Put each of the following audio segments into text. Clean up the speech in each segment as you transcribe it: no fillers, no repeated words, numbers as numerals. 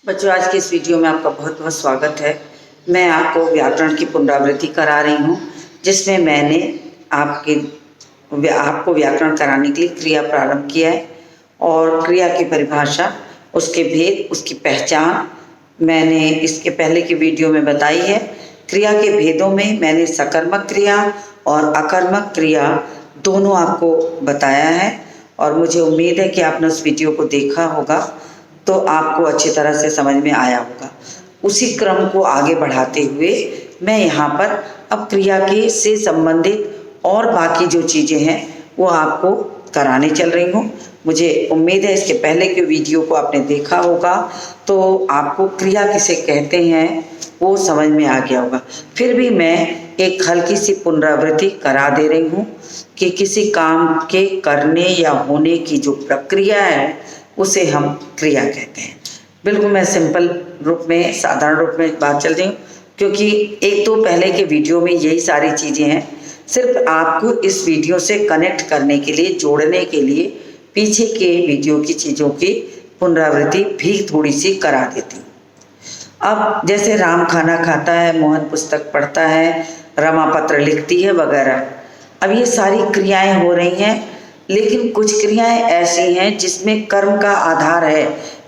बच्चों, आज की इस वीडियो में आपका बहुत बहुत स्वागत है। मैं आपको व्याकरण की पुनरावृत्ति करा रही हूँ, जिसमें मैंने आपको व्याकरण कराने के लिए क्रिया प्रारंभ किया है और क्रिया की परिभाषा, उसके भेद, उसकी पहचान मैंने इसके पहले की वीडियो में बताई है। क्रिया के भेदों में मैंने सकर्मक क्रिया और अकर्मक क्रिया दोनों आपको बताया है और मुझे उम्मीद है कि आपने उस वीडियो को देखा होगा तो आपको अच्छी तरह से समझ में आया होगा। उसी क्रम को आगे बढ़ाते हुए मैं यहाँ पर अब क्रिया के से संबंधित और बाकी जो चीज़ें हैं वो आपको कराने चल रही हूँ। मुझे उम्मीद है इसके पहले के वीडियो को आपने देखा होगा तो आपको क्रिया किसे कहते हैं वो समझ में आ गया होगा। फिर भी मैं एक हल्की सी पुनरावृत्ति करा दे रही हूँ कि किसी काम के करने या होने की जो प्रक्रिया है उसे हम क्रिया कहते हैं। बिल्कुल मैं सिंपल रूप में, साधारण रूप में बात चल रही हूँ, क्योंकि एक तो पहले के वीडियो में यही सारी चीज़ें हैं। सिर्फ आपको इस वीडियो से कनेक्ट करने के लिए, जोड़ने के लिए पीछे के वीडियो की चीज़ों की पुनरावृत्ति भी थोड़ी सी करा देती हूँ। अब जैसे राम खाना खाता है, मोहन पुस्तक पढ़ता है, रमा पत्र लिखती है वगैरह। अब ये सारी क्रियाएं हो रही हैं, लेकिन कुछ क्रियाएं ऐसी हैं जिसमें कर्म का आधार है,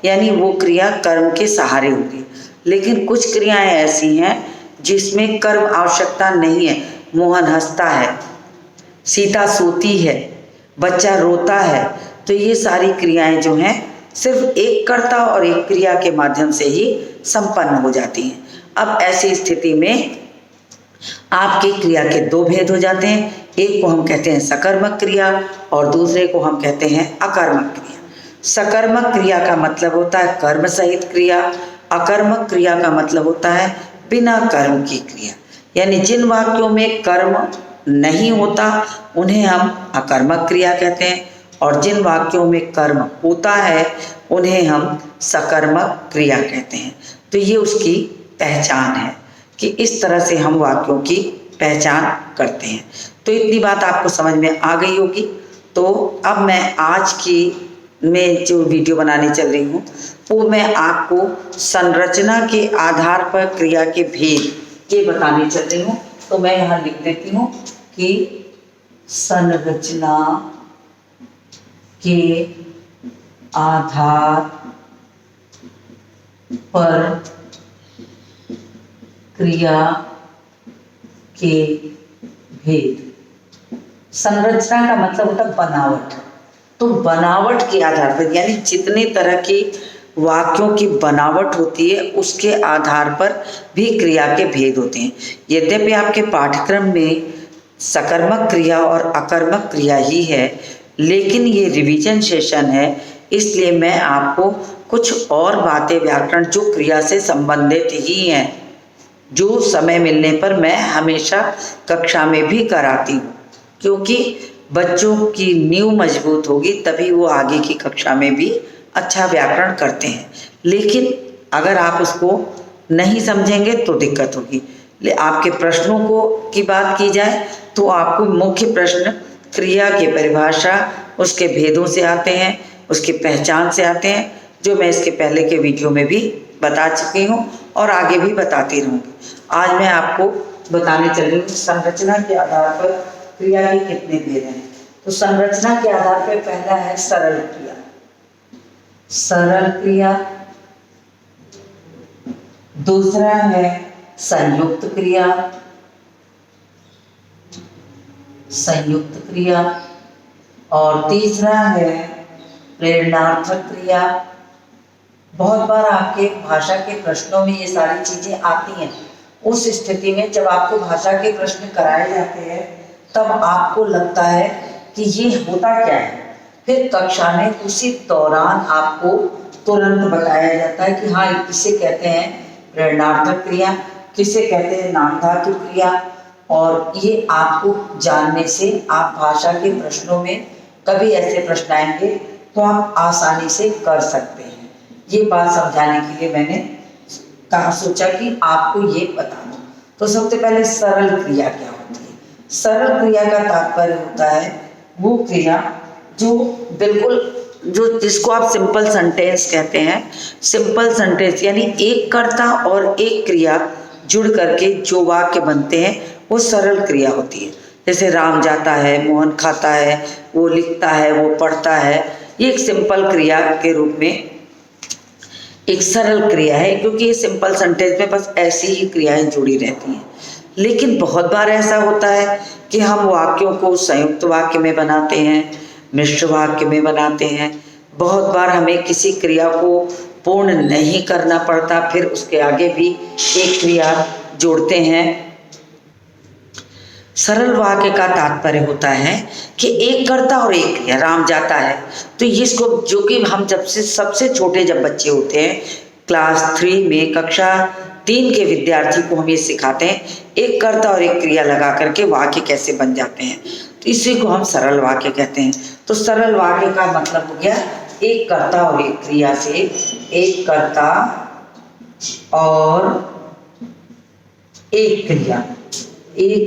यानी वो क्रिया कर्म के सहारे होगी। लेकिन कुछ क्रियाएं ऐसी हैं जिसमें कर्म आवश्यकता नहीं है। मोहन हंसता है, सीता सोती है, बच्चा रोता है, तो ये सारी क्रियाएं जो हैं सिर्फ एक कर्ता और एक क्रिया के माध्यम से ही संपन्न हो जाती हैं। अब ऐसी स्थिति में आपकी क्रिया के दो भेद हो जाते हैं। एक को हम कहते हैं सकर्मक क्रिया और दूसरे को हम कहते हैं अकर्मक क्रिया। सकर्मक क्रिया का मतलब होता है कर्म सहित क्रिया, अकर्मक क्रिया का मतलब होता है बिना कर्म की क्रिया। यानी जिन वाक्यों में कर्म नहीं होता उन्हें हम अकर्मक क्रिया कहते हैं और जिन वाक्यों में कर्म होता है उन्हें हम सकर्मक क्रिया कहते हैं। तो ये उसकी पहचान है कि इस तरह से हम वाक्यों की पहचान करते हैं। तो इतनी बात आपको समझ में आ गई होगी। तो अब मैं आज की में जो वीडियो बनाने चल रही हूँ वो मैं आपको संरचना के आधार पर क्रिया के भेद ये बताने चल रही हूँ। तो मैं यहाँ लिख देती हूँ कि संरचना के आधार पर क्रिया के भेद। संरचना का मतलब होता है बनावट। तो बनावट के आधार पर, यानी जितने तरह की वाक्यों की बनावट होती है उसके आधार पर भी क्रिया के भेद होते हैं। यद्यपि आपके पाठ्यक्रम में सकर्मक क्रिया और अकर्मक क्रिया ही है, लेकिन ये रिवीजन सेशन है, इसलिए मैं आपको कुछ और बातें व्याकरण जो क्रिया से संबंधित ही हैं, जो समय मिलने पर मैं हमेशा कक्षा में भी कराती हूँ, क्योंकि बच्चों की नींव मजबूत होगी तभी वो आगे की कक्षा में भी अच्छा व्याकरण करते हैं। लेकिन अगर आप उसको नहीं समझेंगे तो दिक्कत होगी। आपके प्रश्नों को की बात की जाए तो आपको मुख्य प्रश्न क्रिया की परिभाषा, उसके भेदों से आते हैं, उसकी पहचान से आते हैं, जो मैं इसके पहले के वीडियो में भी बता चुकी हूँ और आगे भी बताती रहूँगी। आज मैं आपको बताने चल रही हूँ संरचना के आधार पर क्रिया के कितने भेद हैं। तो संरचना के आधार पर पहला है सरल क्रिया। सरल क्रिया, दूसरा है संयुक्त क्रिया, संयुक्त क्रिया, और तीसरा है प्रेरणार्थक क्रिया। बहुत बार आपके भाषा के प्रश्नों में ये सारी चीजें आती हैं। उस स्थिति में जब आपको भाषा के प्रश्न कराए जाते हैं तब आपको लगता है कि ये होता क्या है। फिर कक्षा में उसी दौरान आपको तुरंत बताया जाता है कि हाँ, किसे कहते हैं प्रेरणार्थक क्रिया, किसे कहते हैं नामधातु क्रिया। और ये आपको जानने से आप भाषा के प्रश्नों में कभी ऐसे प्रश्न आएंगे तो आप आसानी से कर सकते हैं। ये बात समझाने के लिए मैंने सोचा कि आपको ये बता दूं। तो सबसे पहले सरल क्रिया क्या होती है। सरल क्रिया का तात्पर्य होता है वो क्रिया जो बिल्कुल जो जिसको आप सिंपल सेंटेंस कहते हैं, सिंपल सेंटेंस यानी एक कर्ता और एक क्रिया जुड़ करके जो वाक्य बनते हैं वो सरल क्रिया होती है। जैसे राम जाता है, मोहन खाता है, वो लिखता है, वो पढ़ता है, ये एक सिंपल क्रिया के रूप में एक सरल क्रिया है, क्योंकि ये सिंपल सेंटेंस में बस ऐसी ही क्रियाएं जुड़ी रहती हैं। लेकिन बहुत बार ऐसा होता है कि हम वाक्यों को संयुक्त वाक्य में बनाते हैं, मिश्र वाक्य में बनाते हैं। बहुत बार हमें किसी क्रिया को पूर्ण नहीं करना पड़ता, फिर उसके आगे भी एक क्रिया जोड़ते हैं। सरल वाक्य का तात्पर्य होता है कि एक कर्ता और एक क्रिया, राम जाता है, तो इसको जो कि हम जब से सबसे छोटे जब बच्चे होते हैं क्लास 3 में, कक्षा 3 के विद्यार्थी को हम ये सिखाते हैं एक कर्ता और एक क्रिया लगा करके वाक्य कैसे बन जाते हैं, तो इसी को हम सरल वाक्य कहते हैं। तो सरल वाक्य का मतलब हो गया एक कर्ता और एक क्रिया से, एक कर्ता और एक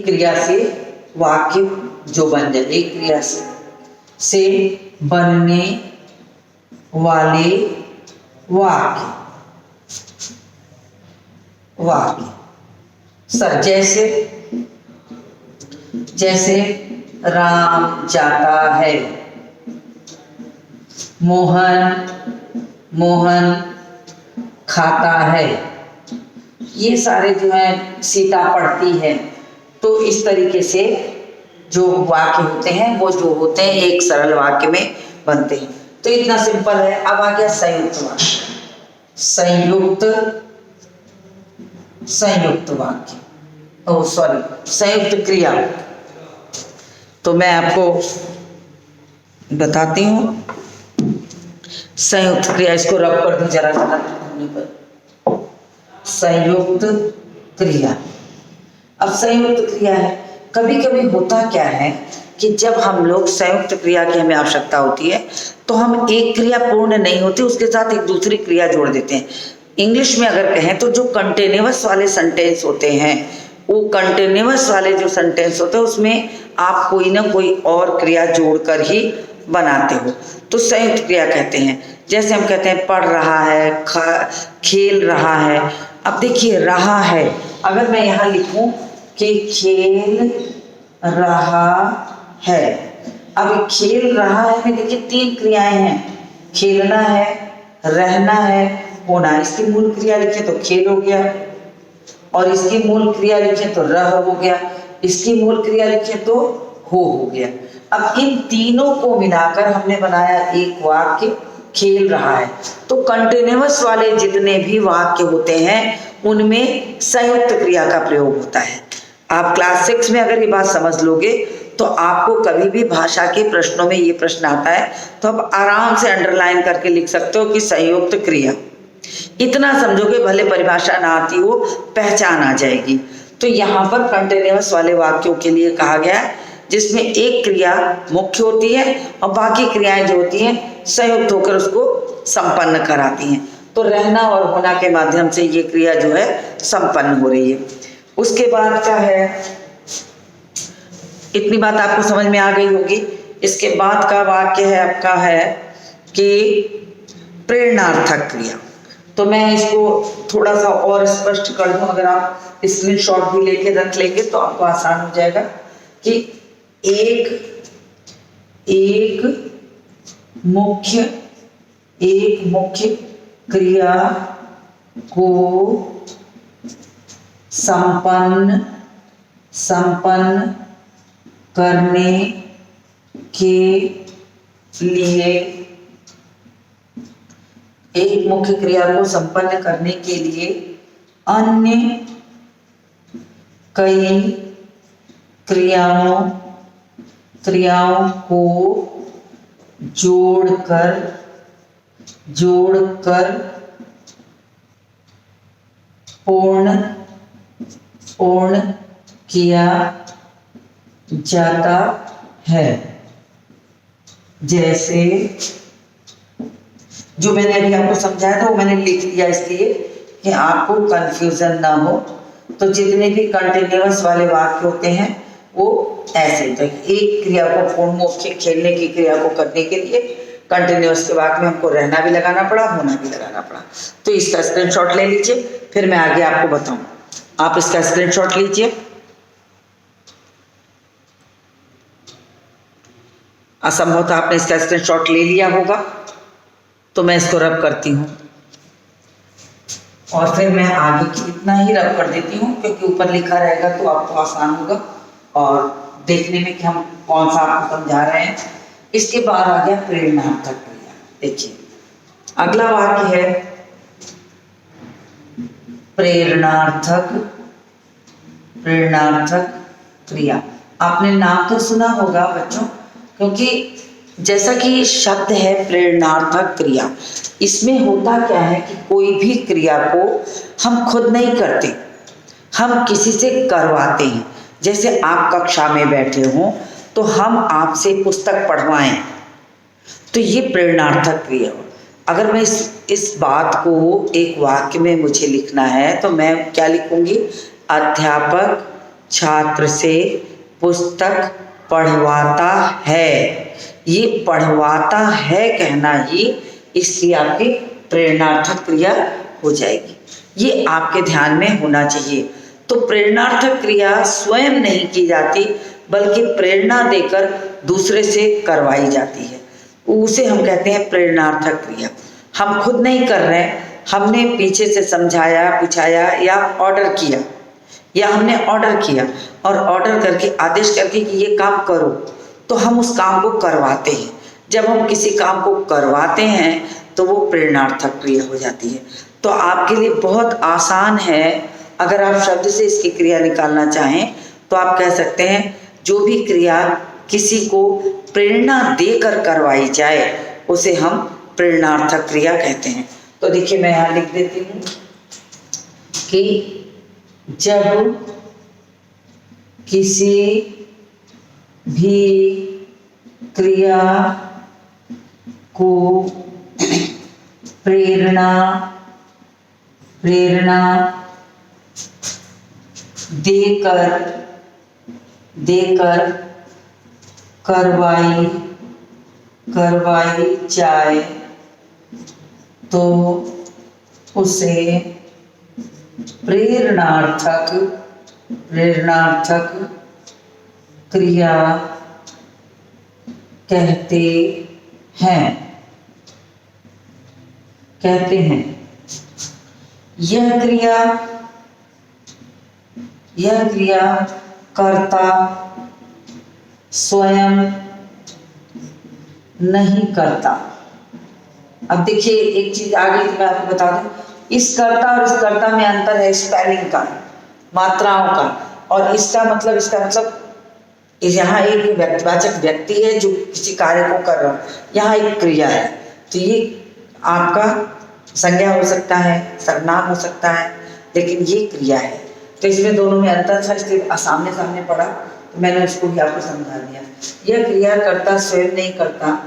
क्रिया से वाक्य जो बन जाए, एक क्रिया से बनने वाले वाक्य सर जैसे राम जाता है, मोहन खाता है, ये सारे जो है सीता पढ़ती है। तो इस तरीके से जो वाक्य होते हैं वो जो होते हैं एक सरल वाक्य में बनते हैं। तो इतना सिंपल है। अब आ गया संयुक्त वाक्य, संयुक्त वाक्य, संयुक्त क्रिया। तो मैं आपको बताती हूँ संयुक्त क्रिया, इसको रब कर दूं जरा होने पर, संयुक्त क्रिया। अब संयुक्त क्रिया है, कभी कभी होता क्या है कि जब हम लोग संयुक्त क्रिया की हमें आवश्यकता होती है तो हम एक क्रिया पूर्ण नहीं होती उसके साथ एक दूसरी क्रिया जोड़ देते हैं। इंग्लिश में अगर कहें तो जो कंटिन्यूअस वाले सेंटेंस होते हैं, वो कंटिन्यूअस वाले जो सेंटेंस होते हैं उसमें आप कोई ना कोई और क्रिया जोड़कर ही बनाते हो, तो संयुक्त क्रिया कहते हैं। जैसे हम कहते हैं पढ़ रहा है, खेल रहा है। अब देखिए रहा है, अगर मैं यहाँ लिखूं कि खेल रहा है, अब खेल रहा है में देखिए 3 क्रियाएं हैं, खेलना है, रहना है, होना। इसकी मूल क्रिया लिखे तो खेल हो गया, और इसकी मूल क्रिया लिखे तो रह हो गया, इसकी मूल क्रिया लिखे तो हो गया। अब इन तीनों को मिलाकर हमने बनाया एक वाक्य, खेल रहा है। तो कंटिन्यूअस वाले जितने भी वाक्य होते हैं उनमें संयुक्त क्रिया का प्रयोग होता है। आप क्लास 6 में अगर ये बात समझ लोगे तो आपको कभी भी भाषा के प्रश्नों में ये प्रश्न आता है तो आप आराम से अंडरलाइन करके लिख सकते हो कि संयुक्त क्रिया। इतना समझोगे, भले परिभाषा ना आती हो, पहचान आ जाएगी। तो यहाँ पर कंटिन्यूअस वाले वाक्यों के लिए कहा गया है जिसमें एक क्रिया मुख्य होती है और बाकी क्रियाएं जो होती हैं संयुक्त होकर उसको संपन्न कराती हैं। तो रहना और होना के माध्यम से ये क्रिया जो है संपन्न हो रही है। उसके बाद क्या है, इतनी बात आपको समझ में आ गई होगी। इसके बाद का वाक्य है आपका है कि प्रेरणार्थक क्रिया। तो मैं इसको थोड़ा सा और स्पष्ट कर दूं, अगर आप स्क्रीनशॉट भी लेके रख लेंगे तो आपको आसान हो जाएगा कि एक मुख्य क्रिया को संपन्न करने के लिए, एक मुख्य क्रिया को संपन्न करने के लिए अन्य कई क्रियाओं को जोड़कर पूर्ण किया जाता है। जैसे जो मैंने अभी आपको समझाया था वो मैंने लिख दिया इसलिए कि आपको कंफ्यूजन ना हो। तो जितने भी कंटिन्यूअस वाले वाक्य होते हैं वो ऐसे, तो एक क्रिया को पूर्ण मुख्य खेलने की क्रिया को करने के लिए कंटिन्यूअस के वाक्य में हमको रहना भी लगाना पड़ा, होना भी लगाना पड़ा। तो इसका स्क्रीनशॉट ले लीजिए, फिर मैं आगे आपको बताऊं। आप इसका स्क्रीनशॉट लीजिए। असंभवतः आपने इसका स्क्रीनशॉट ले लिया होगा, तो मैं इसको रब करती हूँ और फिर मैं आगे की इतना ही रब कर देती हूँ, क्योंकि ऊपर लिखा रहेगा तो आपको आसान होगा और देखने में कि हम कौन सा आपको समझा रहे हैं। इसके बाद आ गया प्रेरणार्थक क्रिया। देखिए अगला वाक्य है प्रेरणार्थक क्रिया। आपने नाम तो सुना होगा बच्चों, क्योंकि जैसा कि ये शब्द है प्रेरणार्थक क्रिया, इसमें होता क्या है कि कोई भी क्रिया को हम खुद नहीं करते, हम किसी से करवाते हैं। जैसे आप कक्षा में बैठे हों तो हम आपसे पुस्तक पढ़वाएं, तो ये प्रेरणार्थक क्रिया हो। अगर मैं इस बात को एक वाक्य में मुझे लिखना है तो मैं क्या लिखूंगी? अध्यापक छात्र से पुस्तक पढ़वाता है। ये पढ़वाता है कहना ही इस क्रिया की प्रेरणार्थक क्रिया हो जाएगी। ये आपके ध्यान में होना चाहिए। तो प्रेरणार्थक क्रिया स्वयं नहीं की जाती, बल्कि प्रेरणा देकर दूसरे से करवाई जाती है, उसे हम कहते हैं प्रेरणार्थक क्रिया। हम खुद नहीं कर रहे हैं, हमने पीछे से समझाया, बुझाया या ऑर्डर किया, या हमने ऑर्डर किया और ऑर्डर करके आदेश करके कि ये काम करो, तो हम उस काम को करवाते हैं। जब हम किसी काम को करवाते हैं तो वो प्रेरणार्थक क्रिया हो जाती है। तो आपके लिए बहुत आसान है, अगर आप शब्द से इसकी क्रिया निकालना चाहें तो आप कह सकते हैं जो भी क्रिया किसी को प्रेरणा देकर करवाई जाए उसे हम प्रेरणार्थक क्रिया कहते हैं। तो देखिए मैं यहाँ लिख देती हूँ कि जब किसी भी क्रिया को प्रेरणा देकर करवाई जाए तो उसे प्रेरणार्थक क्रिया कहते हैं। यह क्रिया कर्ता स्वयं नहीं करता। अब देखिए एक चीज आगे मैं आपको बता दूं, इस कर्ता और इस कर्ता में अंतर है स्पेलिंग का, मात्राओं का। और इसका मतलब यहाँ एक व्यक्तिवाचक व्यक्ति है जो किसी कार्य को कर रहा है, यहाँ एक क्रिया है। तो ये आपका संज्ञा हो सकता है, सर्वनाम हो सकता है, लेकिन ये क्रिया है। तो इसमें दोनों में अंतर था, इसलिए सामने सामने पड़ा तो मैंने उसको भी आपको समझा दिया। यह क्रिया कर्ता स्वयं नहीं करता,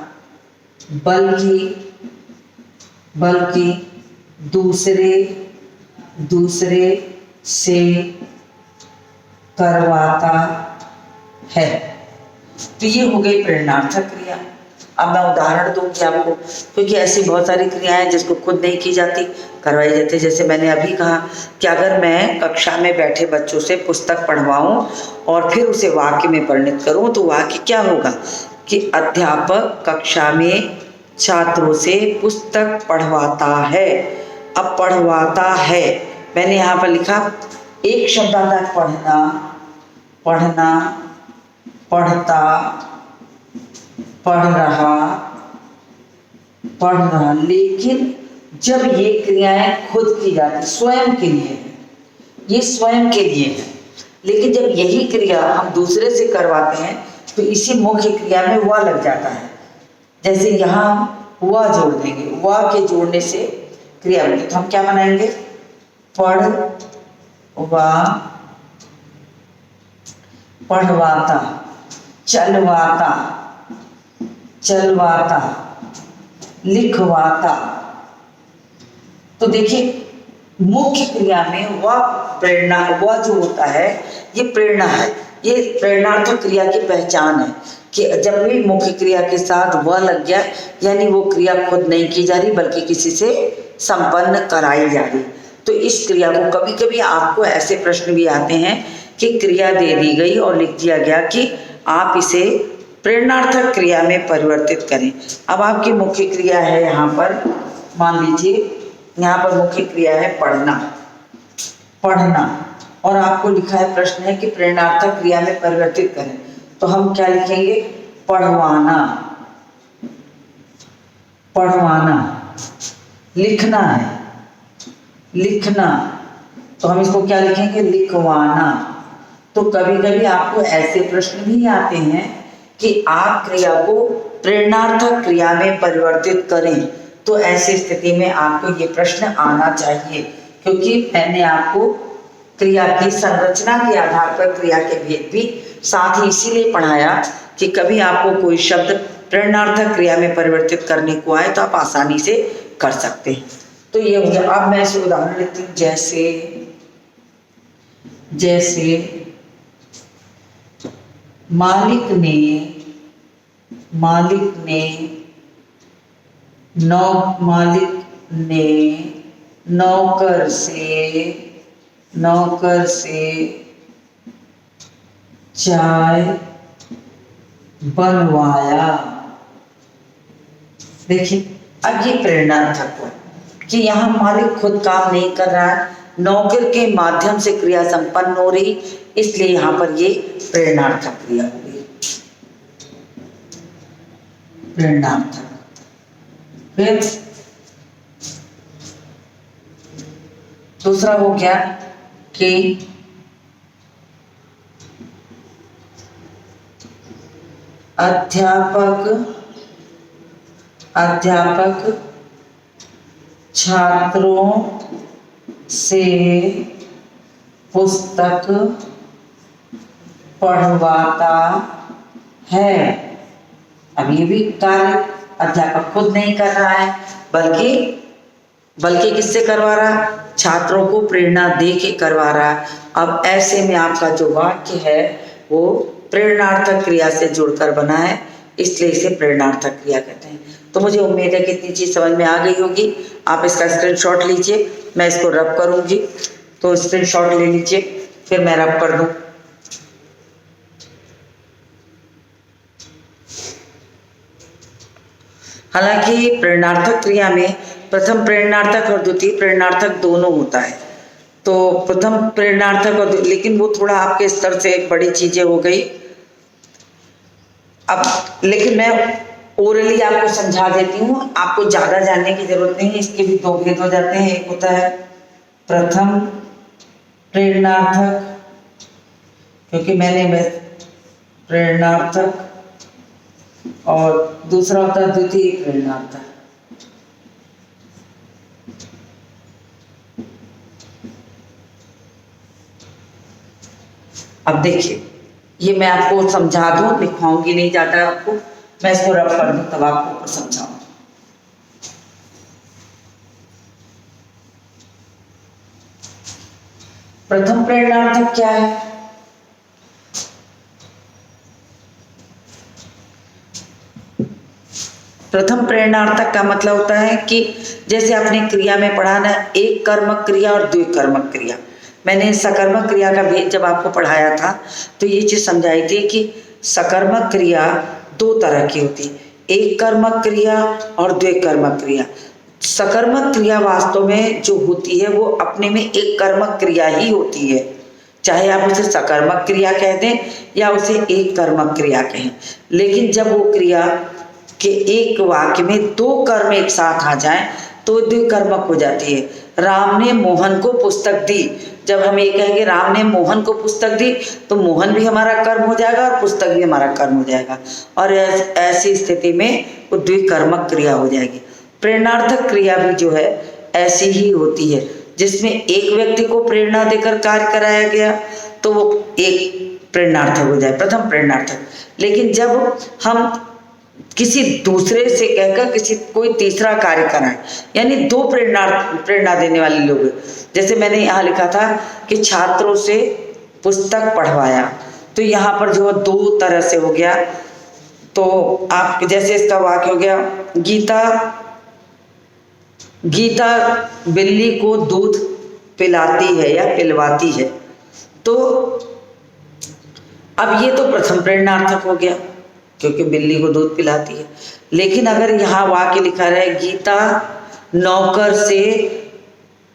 बल्कि दूसरे से करवाता है। तो ये हो गई प्रेरणार्थक क्रिया। अब मैं उदाहरण दूंगी आपको, क्योंकि ऐसी बहुत सारी क्रियाएं जिसको खुद नहीं की जाती, करवाई जाती। जैसे मैंने अभी कहा कि अगर मैं कक्षा में बैठे बच्चों से पुस्तक पढ़वाऊं और फिर उसे वाक्य में परिणत करूं, तो वाक्य क्या होगा कि अध्यापक कक्षा में छात्रों से पुस्तक पढ़वाता है। अब पढ़वाता है, मैंने यहाँ पर लिखा एक शब्द आता है पढ़ना, पढ़ता, पढ़ रहा। लेकिन जब ये क्रियाएं खुद की जाती, स्वयं के लिए है, ये स्वयं के लिए है। लेकिन जब यही क्रिया हम दूसरे से करवाते हैं तो इसी मुख्य क्रिया में हुआ लग जाता है। जैसे यहाँ हुआ जोड़ देंगे, हुआ के जोड़ने से क्रिया बनती, तो हम क्या बनाएंगे? पढ़वाता, चलवाता, लिखवाता। तो देखिए मुख्य क्रिया में वह जो होता है ये प्रेरणा है, ये प्रेरणार्थक क्रिया की पहचान है। कि जब भी मुख्य क्रिया के साथ वह लग गया, यानी वो क्रिया खुद नहीं की जा रही बल्कि किसी से संपन्न कराई जा रही। तो इस क्रिया को कभी कभी आपको ऐसे प्रश्न भी आते हैं कि क्रिया दे दी गई और लिख दिया गया कि आप इसे प्रेरणार्थक क्रिया में परिवर्तित करें। अब आपकी मुख्य क्रिया है यहाँ पर, मान लीजिए यहाँ पर मुख्य क्रिया है पढ़ना, पढ़ना, और आपको लिखा है प्रश्न है कि प्रेरणार्थक क्रिया में परिवर्तित करें। तो हम क्या लिखेंगे? पढ़वाना, पढ़वाना। लिखना है, लिखना, तो हम इसको क्या लिखेंगे? लिखवाना। तो कभी कभी आपको ऐसे प्रश्न भी आते हैं कि आप क्रिया को प्रेरणार्थक क्रिया में परिवर्तित करें। तो ऐसी स्थिति में आपको ये प्रश्न आना चाहिए, क्योंकि मैंने आपको क्रिया की संरचना के आधार पर क्रिया के भेद भी साथ ही इसीलिए पढ़ाया कि कभी आपको कोई शब्द प्रेरणार्थक क्रिया में परिवर्तित करने को आए तो आप आसानी से कर सकते हैं। तो ये हो गया। अब मैं इसे उदाहरण लेती हूँ, जैसे जैसे मालिक ने नौकर से चाय बनवाया। देखिए, अब ये प्रेरणार्थक हुआ कि यहाँ मालिक खुद काम नहीं कर रहा है, नौकर के माध्यम से क्रिया संपन्न हो रही, इसलिए यहाँ पर ये प्रेरणार्थक क्रिया हो गई, प्रेरणार्थक। फिर दूसरा हो गया कि अध्यापक छात्रों से पुस्तक पढ़वाता है। अब ये भी कार्य अध्यापक खुद नहीं कर रहा है, बल्कि किससे करवा रहा है? छात्रों को प्रेरणा दे के करवा रहा है। अब ऐसे में आपका जो वाक्य है वो प्रेरणार्थक क्रिया से जुड़कर बना है, इसलिए इसे प्रेरणार्थक क्रिया कहते हैं। तो मुझे उम्मीद है कि इतनी चीज समझ में आ गई होगी। आप इसका स्क्रीनशॉट लीजिए, मैं इसको रब करूंगी, तो स्क्रीनशॉट ले लीजिए, फिर मैं रब कर दूं। हालांकि प्रेरणार्थक क्रिया में प्रथम प्रेरणार्थक और द्वितीय प्रेरणार्थक दोनों होता है। तो प्रथम प्रेरणार्थक और लेकिन वो थोड़ा आपके स्तर से बड़ी चीजें हो गई। अब लेकिन मैं ओरली आपको समझा देती हूँ, आपको ज्यादा जानने की जरूरत नहीं है। इसके भी दो भेद हो जाते हैं, एक होता है प्रथम प्रेरणार्थक, क्योंकि मैंने प्रेरणार्थक, और दूसरा होता है द्वितीय प्रेरणार्थक। अब देखिए, ये मैं आपको समझा दूं, लिखवाऊंगी नहीं जाता आपको, मैं इसको रब कर दूं तब आपको समझाऊं। प्रथम प्रेरणार्थक क्या है? प्रथम प्रेरणार्थक का मतलब होता है कि जैसे आपने क्रिया में पढ़ा ना, एक कर्मक क्रिया और द्विकर्मक क्रिया। मैंने सकर्मक क्रिया का भेद जब आपको पढ़ाया था तो ये चीज समझाई थी कि सकर्मक क्रिया दो तरह की होती है, एक कर्मक क्रिया और द्विकर्मक क्रिया। सकर्मक क्रिया वास्तव में जो होती है वो अपने में एक कर्मक क्रिया ही होती है, चाहे आप उसे सकर्मक क्रिया कह दें या उसे एक कर्मक क्रिया कहें। लेकिन जब वो क्रिया के एक वाक्य में दो कर्म एक साथ आ जाएं तो द्विकर्मक हो जाती है। राम ने मोहन को पुस्तक दी, जब हम ये कहेंगे राम ने मोहन को पुस्तक दी तो मोहन भी हमारा कर्म हो जाएगा और पुस्तक भी हमारा कर्म हो जाएगा, और ऐसी स्थिति में वो द्विकर्मक क्रिया हो जाएगी। प्रेरणार्थक क्रिया भी जो है ऐसी ही होती है, जिसमें एक व्यक्ति को प्रेरणा देकर कार्य कराया गया तो वो एक प्रेरणार्थक हो जाए, प्रथम प्रेरणार्थक। लेकिन जब हम किसी दूसरे से कहकर कोई तीसरा कार्य कराएं, यानी दो प्रेरणा देने वाले लोग, जैसे मैंने यहाँ लिखा था कि छात्रों से पुस्तक पढ़वाया, तो यहाँ पर जो दो तरह से हो गया, तो आप जैसे इसका वाक्य हो गया, गीता बिल्ली को दूध पिलाती है या पिलवाती है। तो अब ये तो प्रथम प्रेरणार्थक हो गया क्योंकि बिल्ली को दूध पिलाती है। लेकिन अगर यहाँ वाक्य लिखा रहे गीता नौकर से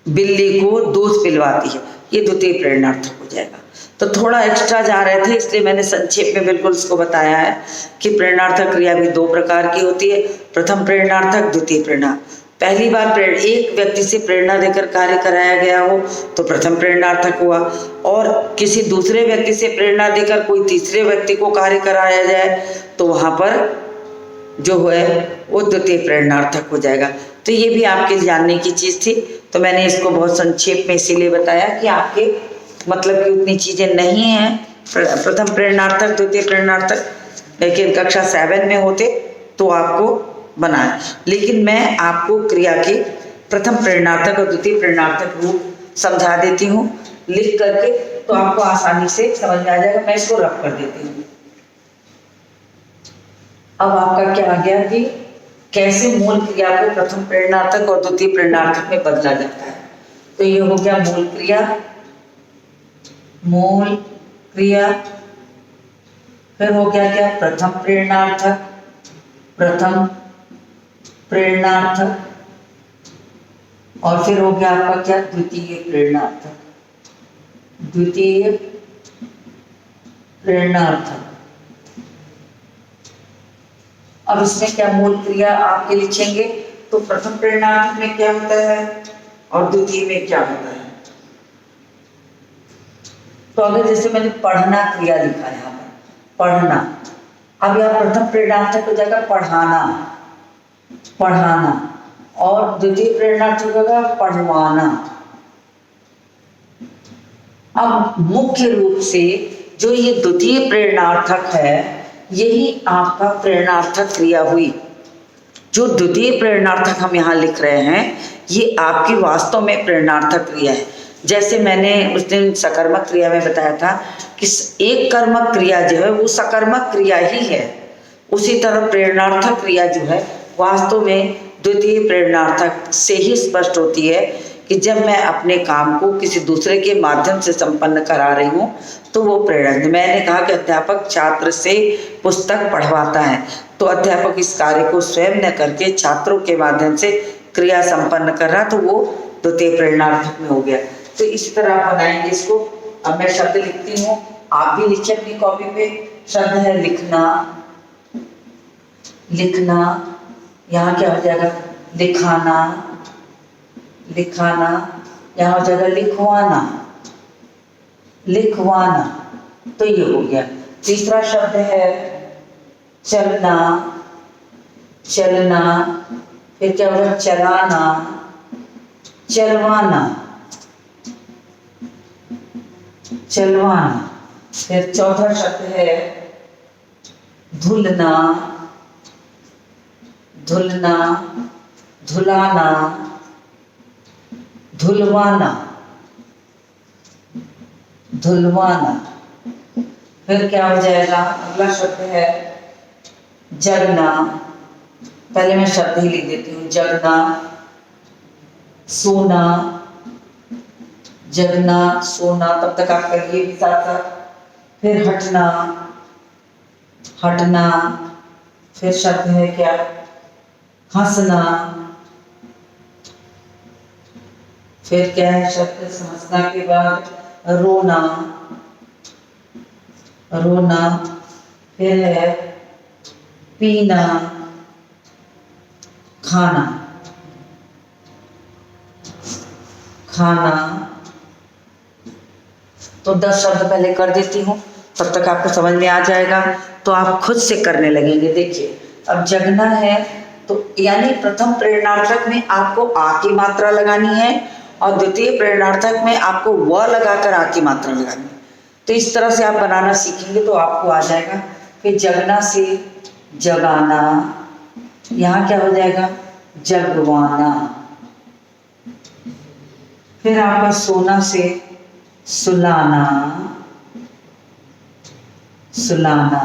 बिल्ली को दूध पिलवाती है, ये द्वितीय प्रेरणार्थक हो जाएगा। तो थोड़ा एक्स्ट्रा जा रहे थे इसलिए मैंने संक्षेप में बिल्कुल इसको बताया है कि प्रेरणार्थक क्रिया भी दो प्रकार की होती है, प्रथम प्रेरणार्थक, द्वितीय प्रेरणा। पहली बार एक व्यक्ति से प्रेरणा देकर कार्य कराया गया हो तो प्रथम प्रेरणार्थक हुआ, और किसी दूसरे व्यक्ति से प्रेरणा देकर कोई तीसरे व्यक्ति को कार्य कराया जाए तो वहाँ पर जो है वो द्वितीय प्रेरणार्थक हो जाएगा। तो ये भी आपके जानने की चीज़ थी, तो मैंने इसको बहुत संक्षेप में इसीलिए बताया कि आपके मतलब कि उतनी चीज़ें नहीं हैं। प्रथम प्रेरणार्थक, द्वितीय प्रेरणार्थक, लेकिन कक्षा 7 में होते तो आपको बनाए। लेकिन मैं आपको क्रिया के प्रथम प्रेरणार्थक और द्वितीय प्रेरणार्थक रूप समझा देती हूँ लिख करके, तो आपको आसानी से समझ में आ जाएगा। मैं इसको रफ कर देती हूँ। अब आपका क्या आ गया कि कैसे मूल क्रिया को प्रथम प्रेरणार्थक और द्वितीय प्रेरणार्थक में बदला जाता है। तो ये हो गया मूल क्रिया, फिर हो गया क्या प्रथम प्रेरणार्थक, और फिर हो गया आपका क्या द्वितीय प्रेरणार्थक। अब इसमें क्या मूल क्रिया आपके लिखेंगे तो प्रथम प्रेरणार्थक में क्या होता है और द्वितीय में क्या होता है। तो अगर जैसे मैंने पढ़ना क्रिया लिखा है यहाँ पर, पढ़ना, अब यह प्रथम प्रेरणार्थक हो जाएगा पढ़ाना, और द्वितीय प्रेरणार्थक होगा पढ़वाना। अब मुख्य रूप से जो ये द्वितीय प्रेरणार्थक है यही आपका प्रेरणार्थक क्रिया हुई। जो द्वितीय प्रेरणार्थक हम यहाँ लिख रहे हैं ये आपकी वास्तव में प्रेरणार्थक क्रिया है। जैसे मैंने उस दिन सकर्मक क्रिया में बताया था कि एक कर्मक क्रिया जो है वो सकर्मक क्रिया ही है, उसी तरह प्रेरणार्थक क्रिया जो है वास्तव में द्वितीय प्रेरणार्थक से ही स्पष्ट होती है कि जब मैं अपने काम को किसी दूसरे के माध्यम से संपन्न करा रही हूँ तो वो प्रेरणा। मैंने कहा कि अध्यापक छात्र से पुस्तक पढ़वाता है, तो अध्यापक इस कार्य को स्वयं न करके छात्रों के माध्यम से क्रिया संपन्न कर रहा, तो वो द्वितीय प्रेरणार्थक में हो गया। तो इसी तरह आप बनाएंगे इसको। अब मैं शब्द लिखती हूँ, आप भी लिखिए अपनी कॉपी पे। शब्द है लिखना, यहाँ क्या हो जाएगा लिखाना, यहाँ हो जाएगा लिखवाना। तो ये हो गया। तीसरा शब्द है चलना, फिर क्या होगा चलवाना। फिर चौथा शब्द है धुलना, धुलाना, धुलवाना। फिर क्या हो जाएगा, अगला शब्द है जगना। पहले मैं शब्द ही लिख देती हूँ, जगना, सोना, तब तक आप करिए भी साथ साथ। फिर हटना, फिर शब्द है क्या हंसना, फिर क्या है शब्द हंसना के बाद रोना, फिर है पीना, खाना। तो 10 शब्द पहले कर देती हूँ, तब तक आपको समझ में आ जाएगा, तो आप खुद से करने लगेंगे। देखिए, अब जगना है तो यानी प्रथम प्रेरणार्थक में आपको आ की मात्रा लगानी है और द्वितीय प्रेरणार्थक में आपको व लगाकर आ की मात्रा लगानी है। तो इस तरह से आप बनाना सीखेंगे तो आपको आ जाएगा। फिर जगना से जगाना, यहाँ क्या हो जाएगा जगवाना। फिर आपका सोना से सुलाना, सुलवाना।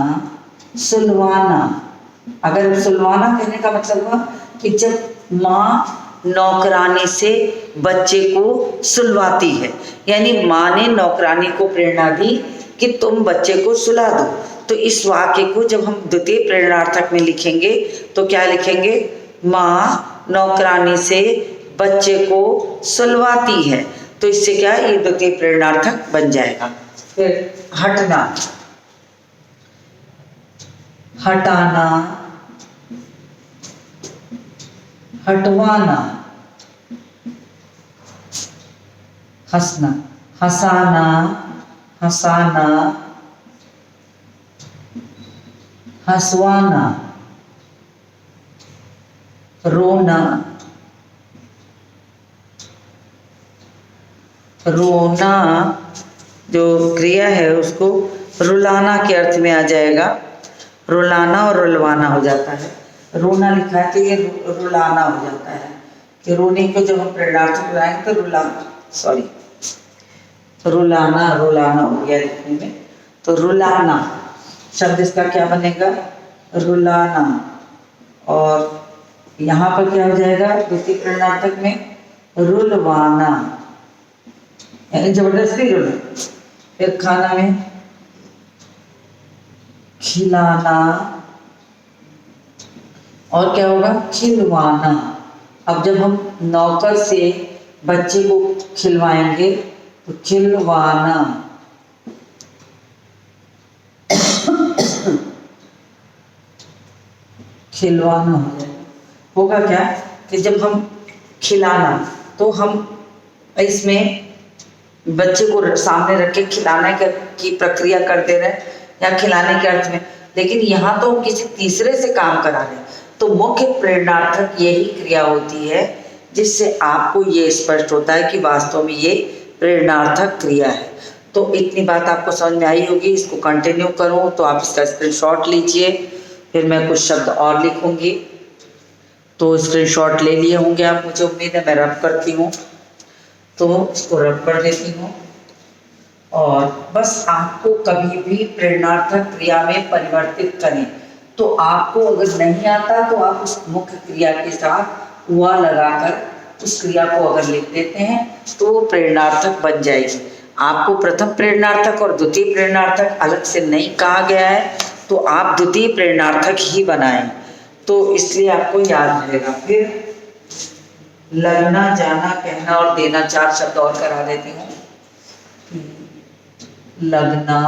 अगर सुलवाना कहने का मतलब हुआ कि जब माँ नौकरानी से बच्चे को सुलवाती है, यानी माँ ने नौकरानी को प्रेरणा दी कि तुम बच्चे को सुला दो। तो इस वाक्य को जब हम द्वितीय प्रेरणार्थक में लिखेंगे तो क्या लिखेंगे? माँ नौकरानी से बच्चे को सुलवाती है। तो इससे क्या ये द्वितीय प्रेरणार्थक बन जाएगा। फिर हटना, हटाना, हटवाना, हंसना, हंसाना, हंसाना, हंसवाना, रोना, रोना जो क्रिया है उसको रुलाना के अर्थ में आ जाएगा। रुलाना और रुलवाना हो जाता है। रोना लिखा है तो ये रुलाना हो जाता है कि रोने को जब हम प्रेरणार्थक लगाएंगे तो रुलाना, रुलाना हो गया लिखने में। तो रुलाना शब्द इसका क्या बनेगा? रुलाना। और यहाँ पर क्या हो जाएगा द्वितीय प्रेरणार्थक में? रुलवाना, यानी जबरदस्ती रुलना। फिर खाना में खिलाना, और क्या होगा? खिलवाना। अब जब हम नौकर से बच्चे को खिलवाएंगे तो खिलवाना। खिलवाना हो जाएगा। होगा क्या कि जब हम खिलाना तो हम इसमें बच्चे को सामने रख के खिलाने की प्रक्रिया करते रहे या खिलाने के अर्थ में, लेकिन यहाँ तो हम किसी तीसरे से काम करा रहे हैं। तो मुख्य प्रेरणार्थक यही क्रिया होती है जिससे आपको ये स्पष्ट होता है कि वास्तव में ये प्रेरणार्थक क्रिया है। तो इतनी बात आपको समझ में आई होगी। इसको कंटिन्यू करूँ तो आप इसका स्क्रीनशॉट लीजिए, फिर मैं कुछ शब्द और लिखूंगी। तो स्क्रीनशॉट ले लिए होंगे आप, मुझे उम्मीद है। मैं रब करती हूँ तो इसको रब कर देती हूँ। और बस आपको कभी भी प्रेरणार्थक क्रिया में परिवर्तित करें तो आपको अगर नहीं आता तो आप उस मुख्य क्रिया के साथ हुआ लगाकर उस क्रिया को अगर लिख देते हैं तो वो प्रेरणार्थक बन जाएगी। आपको प्रथम प्रेरणार्थक और द्वितीय प्रेरणार्थक अलग से नहीं कहा गया है, तो आप द्वितीय प्रेरणार्थक ही बनाएं, तो इसलिए आपको याद रहेगा। फिर लगना, जाना, कहना और देना, 4 शब्द और करा देती हूँ। लगना,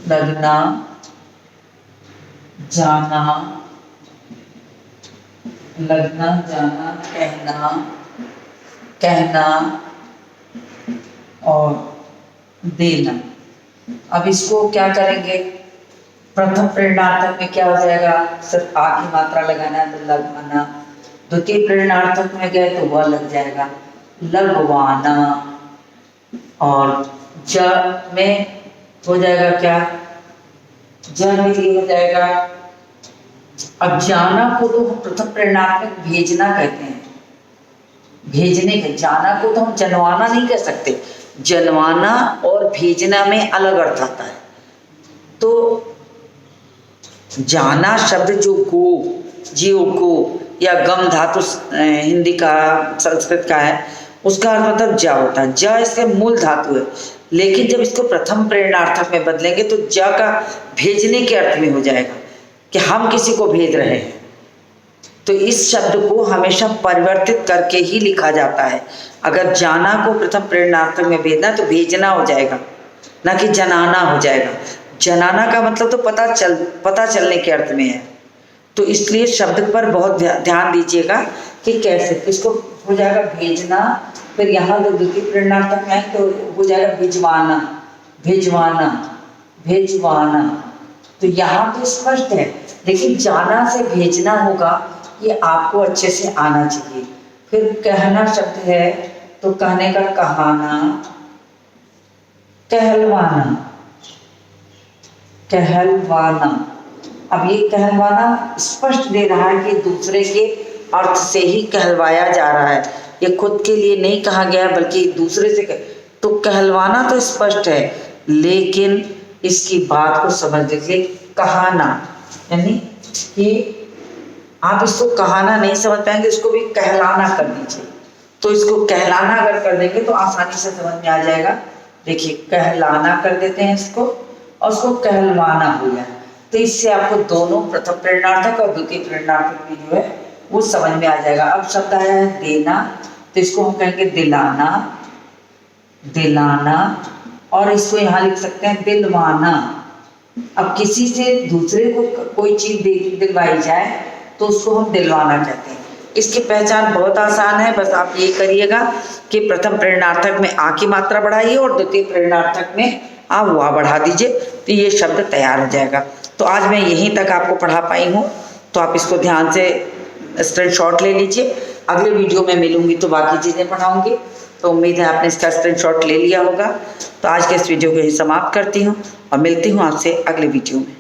लगना, जाना, लगना, जाना, कहना, कहना और देना। अब इसको क्या करेंगे? प्रथम प्रेरणार्थक में क्या हो जाएगा? सिर्फ आ की मात्रा लगाना है तो लगवाना। द्वितीय प्रेरणार्थक में गए तो वह लग जाएगा लगवाना। और ज में हो जाएगा क्या? ज में ये हो जाएगा। अब जाना को तो हम प्रथम प्रेरणार्थक भेजना कहते हैं। भेजने के, जाना को तो हम जनवाना नहीं कह सकते। जनवाना और भेजना में अलग अर्थ आता है। तो जाना शब्द जो गो, जीव को या गम धातु हिंदी का संस्कृत का है, उसका अर्थ मतलब जा होता है। जा इसके मूल धातु है, लेकिन जब इसको प्रथम प्रेरणार्थक में बदलेंगे तो जा का भेजने के अर्थ में हो जाएगा कि हम किसी को भेज रहे हैं। तो इस शब्द को हमेशा परिवर्तित करके ही लिखा जाता है। अगर जाना को प्रथम प्रेरणार्थक में भेजना तो भेजना हो जाएगा, ना कि जनाना हो जाएगा। जनाना का मतलब तो पता चलने के अर्थ में है। तो इसलिए शब्द पर बहुत ध्यान दीजिएगा कि कैसे इसको हो जाएगा भेजना। फिर यहाँ जो द्वितीय प्रेरणार्थक में तो हो जाएगा भिजवाना, भिजवाना, भेजवाना। तो यहाँ तो स्पष्ट है, लेकिन जाना से भेजना होगा, ये आपको अच्छे से आना चाहिए। फिर कहना शब्द है तो कहने का कहाना, कहलवाना, कहलवाना। अब ये कहलवाना स्पष्ट दे रहा है कि दूसरे के अर्थ से ही कहलवाया जा रहा है। ये खुद के लिए नहीं कहा गया है बल्कि दूसरे से तो कहलवाना तो स्पष्ट है, लेकिन इसकी बात को समझ लीजिए। कहाना, यानी कि आप इसको कहाना नहीं समझ पाएंगे, इसको भी कहलाना कर दीजिए। तो इसको कहलाना अगर कर देंगे तो आसानी से समझ में आ जाएगा। देखिए कहलाना कर देते हैं इसको और उसको कहलवाना हो गया। तो इससे आपको दोनों प्रथम प्रेरणार्थक और द्वितीय प्रेरणार्थक भी जो है वो समझ में आ जाएगा। अब शब्द आया है देना, तो इसको हम कहेंगे दिलाना, दिलाना, और इसको यहाँ लिख सकते हैं दिलवाना। अब किसी से दूसरे को कोई चीज दिलवाई जाए तो उसको हम दिलवाना कहते हैं। इसकी पहचान बहुत आसान है, बस आप ये करिएगा कि प्रथम प्रेरणार्थक में आ की मात्रा बढ़ाइए और द्वितीय प्रेरणार्थक में आ वाह बढ़ा दीजिए, तो ये शब्द तैयार हो जाएगा। तो आज मैं यहीं तक आपको पढ़ा पाई हूँ, तो आप इसको ध्यान से स्क्रीनशॉट ले लीजिए। अगले वीडियो में मिलूंगी तो बाकी चीज़ें पढ़ाऊंगी। तो उम्मीद है आपने इसका स्क्रीनशॉट ले लिया होगा। तो आज के इस वीडियो को ही समाप्त करती हूँ और मिलती हूँ आपसे अगले वीडियो में।